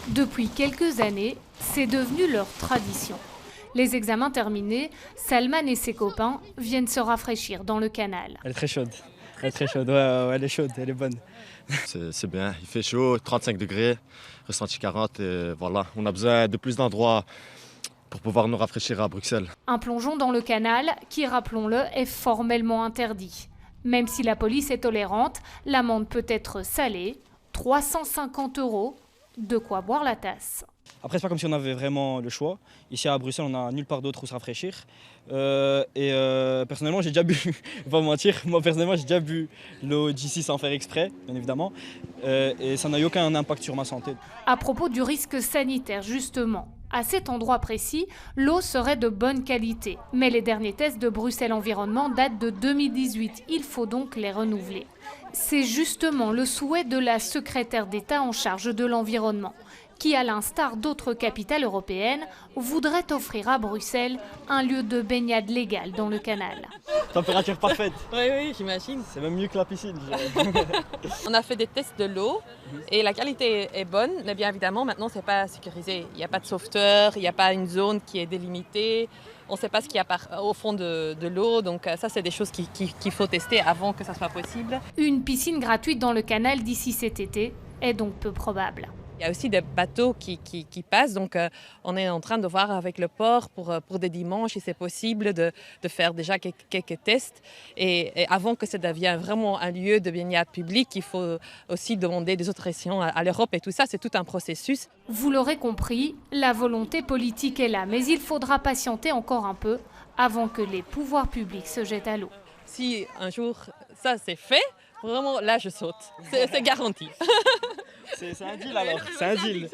Depuis quelques années, c'est devenu leur tradition. Les examens terminés, Salman et ses copains viennent se rafraîchir dans le canal. Elle est très chaude. Elle est très chaude, ouais, elle est chaude, elle est bonne. C'est bien, il fait chaud, 35 degrés, ressenti 40, et voilà. On a besoin de plus d'endroits pour pouvoir nous rafraîchir à Bruxelles. Un plongeon dans le canal qui, rappelons-le, est formellement interdit. Même si la police est tolérante, l'amende peut être salée, 350 €, de quoi boire la tasse. Après, c'est pas comme si on avait vraiment le choix. Ici à Bruxelles, on n'a nulle part d'autre où se rafraîchir. Personnellement, j'ai déjà bu, je vais pas vous mentir, moi personnellement, j'ai déjà bu l'eau d'ici sans faire exprès, bien évidemment. Et ça n'a eu aucun impact sur ma santé. À propos du risque sanitaire, justement, à cet endroit précis, l'eau serait de bonne qualité. Mais les derniers tests de Bruxelles Environnement datent de 2018. Il faut donc les renouveler. C'est justement le souhait de la secrétaire d'État en charge de l'environnement, qui, à l'instar d'autres capitales européennes, voudrait offrir à Bruxelles un lieu de baignade légal dans le canal. Température parfaite. Oui, j'imagine. C'est même mieux que la piscine. On a fait des tests de l'eau et la qualité est bonne, mais bien évidemment, maintenant, c'est pas sécurisé. Il n'y a pas de sauveteur, il n'y a pas une zone qui est délimitée. On ne sait pas ce qu'il y a au fond de l'eau, donc ça, c'est des choses qu'il faut tester avant que ça soit possible. Une piscine gratuite dans le canal d'ici cet été est donc peu probable. Il y a aussi des bateaux qui passent, donc on est en train de voir avec le port pour des dimanches si c'est possible de faire déjà quelques tests. Et avant que ça devienne vraiment un lieu de baignade public, il faut aussi demander des autorisations à l'Europe et tout ça, c'est tout un processus. Vous l'aurez compris, la volonté politique est là, mais il faudra patienter encore un peu avant que les pouvoirs publics se jettent à l'eau. Si un jour ça c'est fait, vraiment là je saute, c'est garanti. C'est un deal alors, c'est un deal.